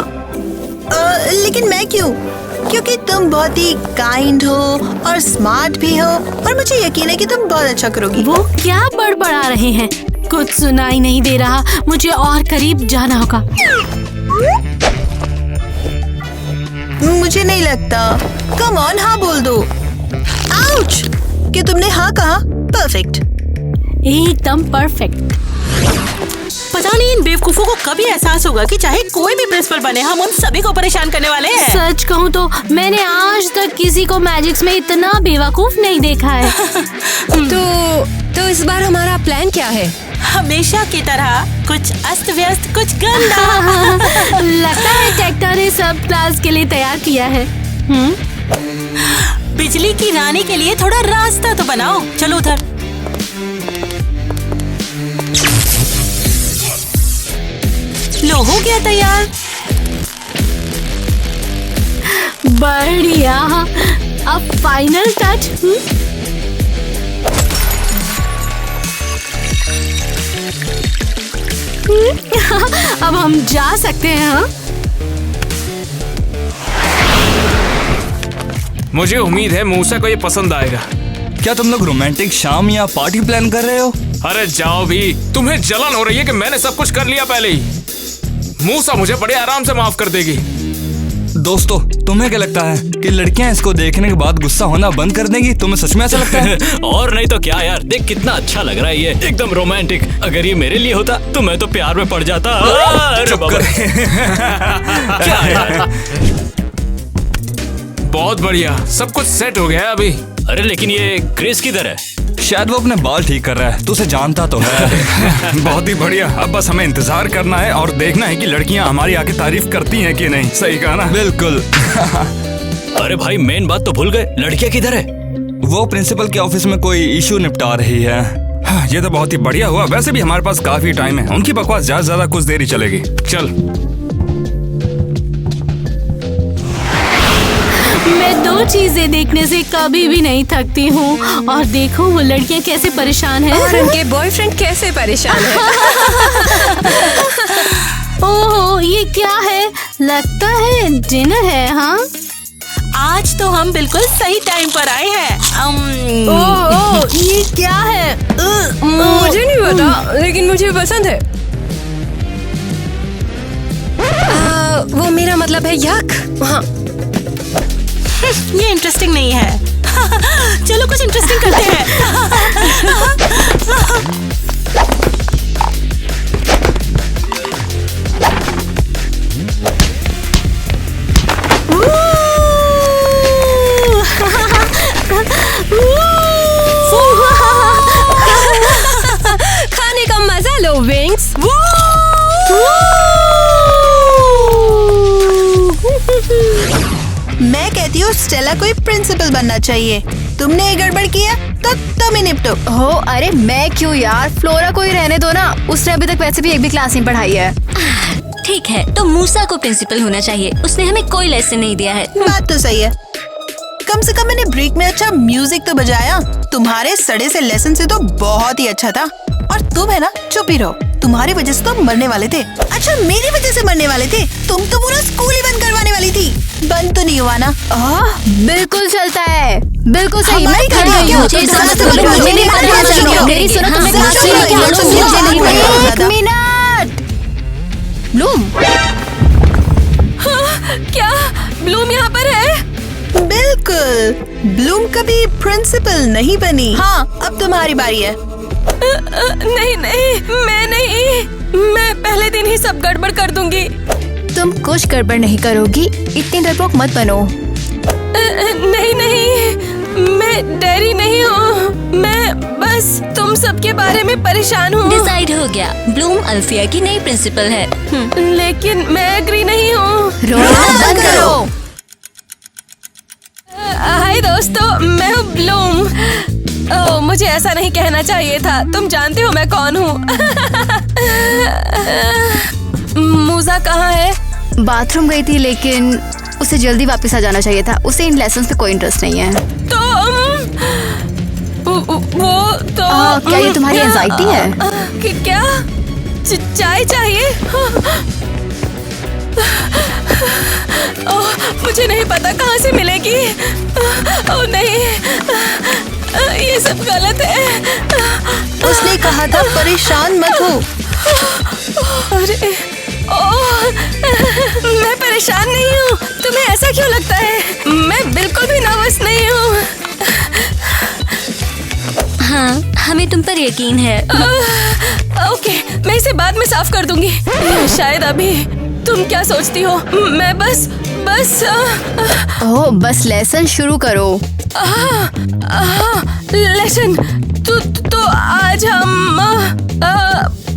लेकिन मैं क्यों? क्योंकि तुम बहुत ही काइंड हो और स्मार्ट भी हो, और मुझे यकीन है कि तुम बहुत अच्छा करोगी। वो क्या बड़बड़ा रहे हैं? कुछ सुनाई नहीं दे रहा, मुझे और करीब जाना होगा। मुझे नहीं लगता। कम ऑन, हाँ बोल दो। आउच! कि तुमने हाँ कहा? परफेक्ट, एकदम परफेक्ट। पता नहीं इन बेवकूफों को कभी एहसास होगा कि चाहे कोई भी प्रिंसिपल बने, हम उन सभी को परेशान करने वाले हैं। सच कहूँ तो मैंने आज तक किसी को मैजिक्स में इतना बेवकूफ नहीं देखा है। तो इस बार हमारा प्लान क्या है? हमेशा की तरह कुछ अस्त व्यस्त, कुछ गंदा। लगता है टेक्टा ने सब क्लास के लिए तैयार किया है। बिजली की रानी के लिए थोड़ा रास्ता तो बनाओ। चलो उधर। लो, हो गया तैयार। बढ़िया, अब फाइनल टच। अब हम जा सकते हैं। हाँ? मुझे उम्मीद है मूसा को ये पसंद आएगा। क्या तुम लोग रोमांटिक शाम या पार्टी प्लान कर रहे हो? अरे जाओ भी, तुम्हें जलन हो रही है कि मैंने सब कुछ कर लिया पहले ही। मूसा मुझे बड़े आराम से माफ कर देगी। दोस्तों, तुम्हें क्या लगता है कि लड़कियां इसको देखने के बाद गुस्सा होना बंद कर देंगी? तुम्हें सच में ऐसा लगता है? और नहीं तो क्या यार, देख कितना अच्छा लग रहा है ये, एकदम रोमांटिक। अगर ये मेरे लिए होता तो मैं तो प्यार में पड़ जाता। अरे बाबा। क्या यार? बहुत बढ़िया, सब कुछ सेट हो गया है अभी। अरे लेकिन ये क्रिस किधर है? शायद वो अपने बाल ठीक कर रहा है, तू उसे जानता तो है। बहुत ही बढ़िया। अब बस हमें इंतजार करना है और देखना है कि लड़कियां हमारी आके तारीफ करती हैं कि नहीं। सही कहा ना? बिल्कुल। अरे भाई, मेन बात तो भूल गए, लड़कियां किधर है? वो प्रिंसिपल के ऑफिस में कोई इशू निपटा रही है। ये तो बहुत ही बढ़िया हुआ। वैसे भी हमारे पास काफी टाइम है, उनकी बकवास ज्यादा कुछ देर ही चलेगी। चल। मैं 2 चीजें देखने से कभी भी नहीं थकती हूँ। और देखो वो लड़कियाँ कैसे परेशान हैं। और उनके बॉयफ्रेंड कैसे परेशान है। ओह ये क्या है? लगता है डिनर है। हाँ आज तो हम बिल्कुल सही टाइम पर आए हैं। ओह ये क्या है? मुझे नहीं पता लेकिन मुझे पसंद है। वो मेरा मतलब है यक। हाँ ये इंटरेस्टिंग नहीं है। चलो कुछ इंटरेस्टिंग करते हैं। खाने का मजा लो विंग्स। मैं कहती हूँ स्टेला कोई प्रिंसिपल बनना चाहिए। तुमने ये गड़बड़ किया तो तुम ही निपटो। हो अरे मैं क्यों यार, फ्लोरा को ही रहने दो ना, उसने अभी तक वैसे भी एक भी क्लास नहीं पढ़ाई है। ठीक है तो मूसा को प्रिंसिपल होना चाहिए, उसने हमें कोई लेसन नहीं दिया है। बात तो सही है, कम से कम मैंने ब्रेक में अच्छा म्यूजिक तो बजाया। तुम्हारे सड़े से लेसन से तो बहुत ही अच्छा था। और तुम है ना चुप ही रहो, तुम्हारी वजह से तो मरने वाले थे। अच्छा मेरी वजह से मरने वाले थे? तुम तो पूरा स्कूल ही बंद करवाने वाली थी। बंद तो नहीं हुआ ना? बिल्कुल चलता है, बिल्कुल सही। हमारी मैं गाड़ी क्यों? मेरी सुनो तुम्हें क्लास में लेके आओ, मुझे नहीं पता। एक मिनट ब्लूम। क्या ब्लूम यहाँ पर है? बिल्कुल, ब्लूम कभी प्रिंसिपल नहीं बनी। हाँ अब तुम्हारी बारी है। नहीं नहीं मैं नहीं, मैं पहले दिन ही सब गड़बड़ कर दूंगी। तुम कुछ गड़बड़ नहीं करोगी, इतनी डरपोक मत बनो। नहीं नहीं मैं डरी नहीं हूँ, मैं बस तुम सबके बारे में परेशान हूँ। डिसाइड हो गया, ब्लूम अल्फिया की नई प्रिंसिपल है। लेकिन मैं एग्री नहीं हूँ। रोना बंद करो। हाय दोस्तों, मैं हूँ ब्लूम। ओह मुझे ऐसा नहीं कहना चाहिए था, तुम जानते हो मैं कौन हूँ। मूसा कहाँ है? बाथरूम गई थी, लेकिन उसे जल्दी वापस आ जाना चाहिए था। उसे इन लेसन्स पे कोई इंटरेस्ट नहीं है। तो वो तो क्या ये तुम्हारी एंजाइटी है? क्या चाय चाहिए? ओह मुझे नहीं पता कहाँ से मिलेगी। ओह नहीं, ये सब गलत है। उसने कहा था परेशान मत हो। अरे ओह मैं परेशान नहीं हूँ, तुम्हें ऐसा क्यों लगता है? मैं बिल्कुल भी नर्वस नहीं हूँ। हाँ हमें तुम पर यकीन है। ओके मैं इसे बाद में साफ कर दूंगी। शायद अभी। तुम क्या सोचती हो? मैं बस ओह बस लेसन शुरू करो। लेसन तो आज हम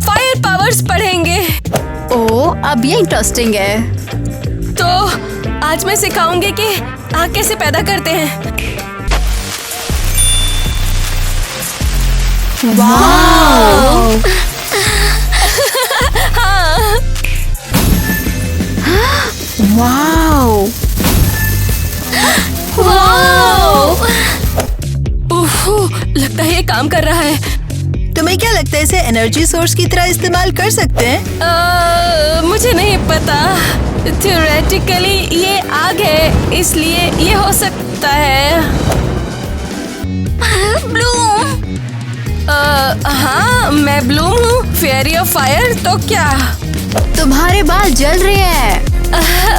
फायर पावर्स पढ़ेंगे। ओह अब ये इंटरेस्टिंग है। तो आज मैं सिखाऊंगी कि आग कैसे पैदा करते हैं। वाओ! हाँ। वाओ! लगता है ये काम कर रहा है। तुम्हें क्या लगता है इसे एनर्जी सोर्स की तरह इस्तेमाल कर सकते हैं? मुझे नहीं पता। थ्योरेटिकली ये आग है, इसलिए ये हो सकता है। ब्लूम। हाँ मैं ब्लूम हूँ, फेयरी ऑफ फायर। तो क्या तुम्हारे बाल जल रहे हैं?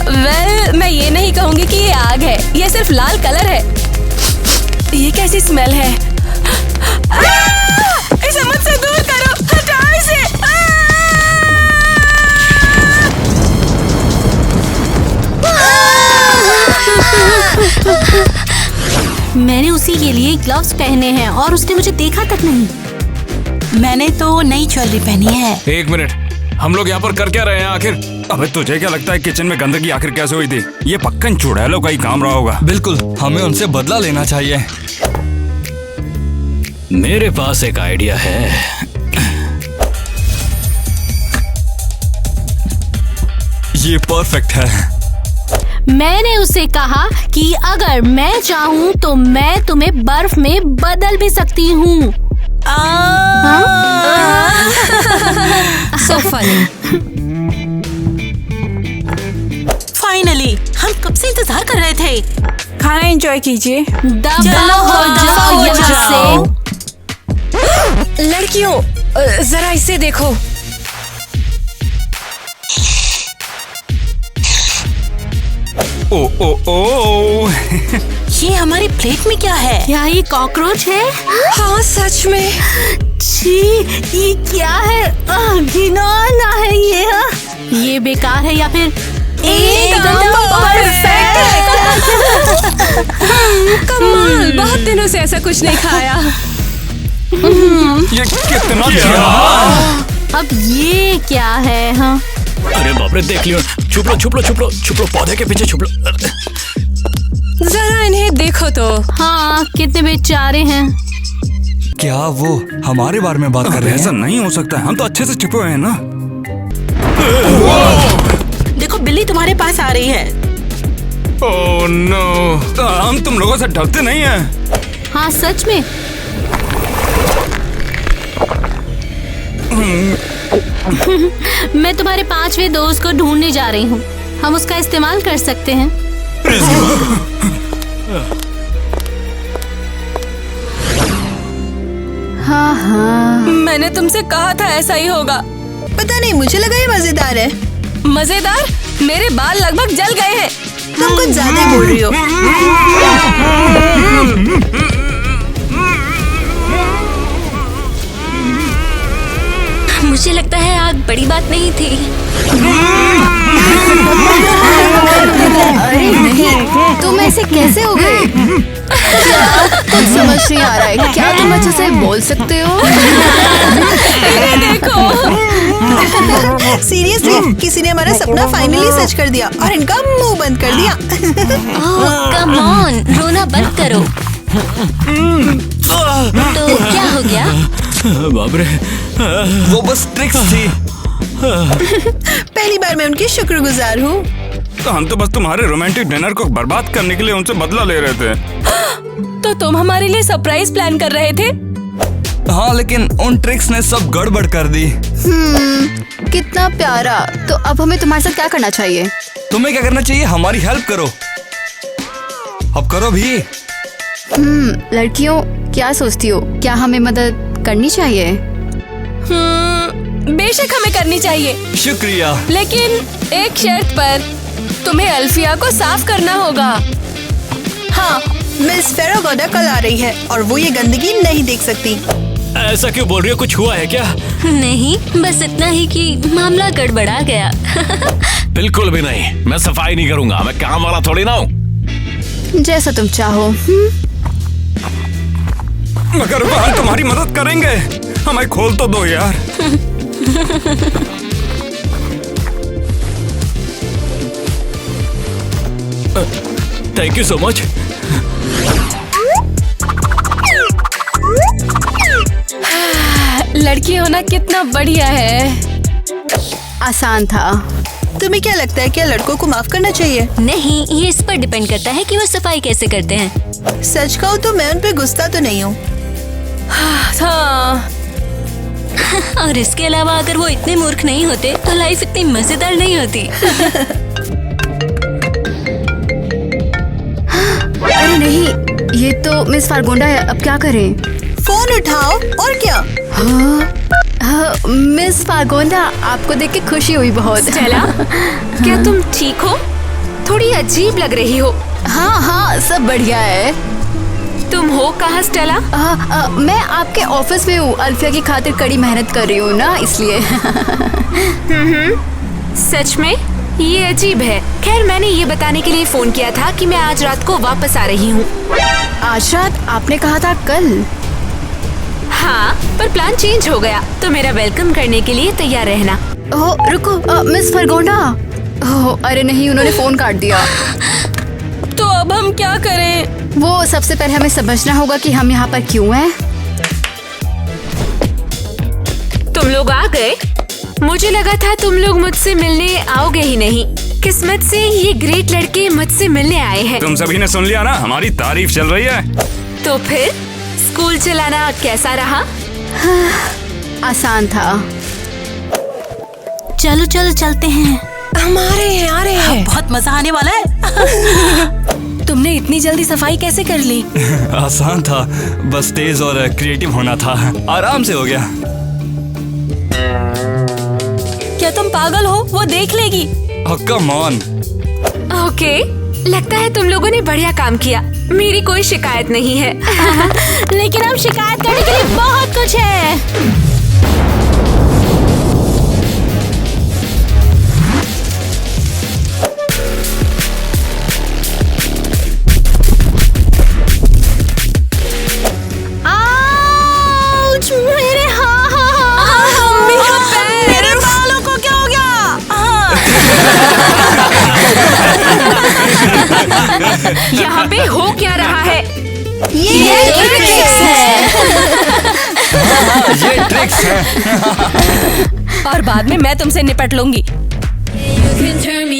वेल मैं ये नहीं कहूँगी कि ये आग है, ये सिर्फ लाल कलर है। ये कैसी स्मेल है? इसे मुझसे दूर करो, हटाओ इसे। मैंने उसी के लिए ग्लव्स पहने हैं और उसने मुझे देखा तक नहीं। मैंने तो नई ज्वेलरी पहनी है। एक मिनट, हम लोग यहाँ पर कर क्या रहे हैं आखिर? अबे तुझे क्या लगता है किचन में गंदगी आखिर कैसे हुई थी? ये पक्कन चुड़ैलों का ही काम रहा होगा। बिल्कुल, हमें उनसे बदला लेना चाहिए। मेरे पास एक आइडिया है। ये परफेक्ट है। मैंने उसे कहा कि अगर मैं चाहूँ तो मैं तुम्हें बर्फ में बदल भी सकती हूँ। So funny. फाइनली हम कब से इंतजार कर रहे थे। खाना एंजॉय कीजिए। दफा हो जाओ यहाँ से। लड़कियों जरा इसे देखो। ओ ओ ओ ये हमारी प्लेट में क्या है? क्या ये कॉकरोच है? हाँ सच में। छी, ये क्या है? घिनौना है ये। ये बेकार है या फिर एकदम परफेक्ट? कमाल, बहुत दिनों से ऐसा कुछ नहीं खाया। ये कितना अच्छा। अब ये क्या है? हाँ अरे बाप रे, देख लियो। छुप लो छुप लो छुप लो छुप लो, पौधे के पीछे छुप लो। जरा इन्हें देखो तो। हाँ, कितने बेचारे हैं। क्या वो हमारे बारे में बात कर रहे हैं? ऐसा नहीं हो सकता, हम तो अच्छे से छिपे हुए हैं ना। देखो बिल्ली तुम्हारे पास आ रही है। ओह नो, हम तुम लोगों से डरते नहीं हैं। हाँ सच में। मैं तुम्हारे 5वें दोस्त को ढूंढने जा रही हूँ। हम उसका इस्तेमाल कर सकते हैं। हाँ हाँ, मैंने तुमसे कहा था ऐसा ही होगा। पता नहीं, मुझे लगा ये मजेदार है। मजेदार? मेरे बाल लगभग जल गए हैं। तुम कुछ ज्यादा ही बोल रही हो। मुझे लगता है आग बड़ी बात नहीं थी। अरे नहीं, तुम ऐसे कैसे हो गए? क्या कुछ समझ नहीं आ रहा है? क्या तुम अच्छे से बोल सकते हो? देखो। सीरियसली, किसी ने हमारा सपना फाइनली सच कर दिया और इनका मुंह बंद कर दिया। कम ऑन, रोना बंद करो। तो क्या हो गया? बाप रे, वो बस ट्रिक्स थी। पहली बार मैं उनकी शुक्रगुजार हूँ। तो हम तो बस तुम्हारे रोमांटिक डिनर को बर्बाद करने के लिए उनसे बदला ले रहे थे। तो तुम हमारे लिए सरप्राइज प्लान कर रहे थे? हाँ, लेकिन उन ट्रिक्स ने सब गड़बड़ कर दी। कितना प्यारा। तो अब हमें तुम्हारे साथ क्या करना चाहिए? तुम्हें क्या करना चाहिए? हमारी हेल्प करो। अब करो भी। लड़कियों, क्या सोचती हो? क्या हमें मदद करनी चाहिए? बेशक हमें करनी चाहिए। शुक्रिया। लेकिन एक शर्त पर। तुम्हें अल्फिया को साफ करना होगा। हाँ, मिस फेरागोडा कल आ रही है और वो ये गंदगी नहीं देख सकती। ऐसा क्यों बोल रही हो? कुछ हुआ है क्या? नहीं, बस इतना ही कि मामला गड़बड़ा गया। बिल्कुल भी नहीं, मैं सफाई नहीं करूंगा। मैं काम वाला थोड़ी ना हूँ। जैसा तुम चाहो। मगर हम तुम्हारी मदद करेंगे। हमें खोल तो दो यार। Thank you so much. लड़की होना कितना बढ़िया है। आसान था। तुम्हें क्या लगता है, क्या लड़कों को माफ करना चाहिए? नहीं, ये इस पर डिपेंड करता है कि वो सफाई कैसे करते हैं। सच कहूँ तो मैं उन पे गुस्सा तो नहीं हूँ। हाँ। और इसके अलावा अगर वो इतने मूर्ख नहीं होते तो लाइफ इतनी मजेदार नहीं होती। अरे नहीं, ये तो मिस फारगोंडा है। अब क्या करें? फोन उठाओ और क्या। मिस फारगोंडा, आपको देख के खुशी हुई बहुत। स्टेला, क्या तुम ठीक हो? थोड़ी अजीब लग रही हो। हाँ हाँ, सब बढ़िया है। तुम हो कहाँ स्टेला? मैं आपके ऑफिस में हूँ। अल्फिया की खातिर कड़ी मेहनत कर रही हूँ ना, इसलिए। सच में ये अजीब है। खैर, मैंने ये बताने के लिए फोन किया था कि मैं आज रात को वापस आ रही हूँ। आज रात? आपने कहा था कल। हाँ, पर प्लान चेंज हो गया, तो मेरा वेलकम करने के लिए तैयार रहना। ओह रुको, मिस फारगोंडा। ओह अरे नहीं, उन्होंने फोन काट दिया। तो अब हम क्या करें? वो सबसे पहले हमें समझना होगा कि हम यहाँ पर क्यों हैं। तुम लोग आ गए? मुझे लगा था तुम लोग मुझसे मिलने आओगे ही नहीं। किस्मत से ये ग्रेट लड़के मुझसे मिलने आए हैं। तुम सभी ने सुन लिया ना, हमारी तारीफ चल रही है। तो फिर स्कूल चलाना कैसा रहा? आसान था। चलो चलो चलते हैं। हमारे हैं आ रहे हैं। बहुत मजा आने वाला है। तुमने इतनी जल्दी सफाई कैसे कर ली? आसान था, बस तेज और क्रिएटिव होना था। आराम से हो गया। क्या तुम पागल हो? वो देख लेगी। Come on. ओके, लगता है तुम लोगों ने बढ़िया काम किया। मेरी कोई शिकायत नहीं है। लेकिन अब शिकायत करने के लिए बहुत कुछ है। मेरे मेरे बालों को क्या हो गया? यहाँ पे हो क्या रहा है? ये ट्रिक्स है। ये ट्रिक्स है। और बाद में मैं तुमसे निपट लूंगी। You can turn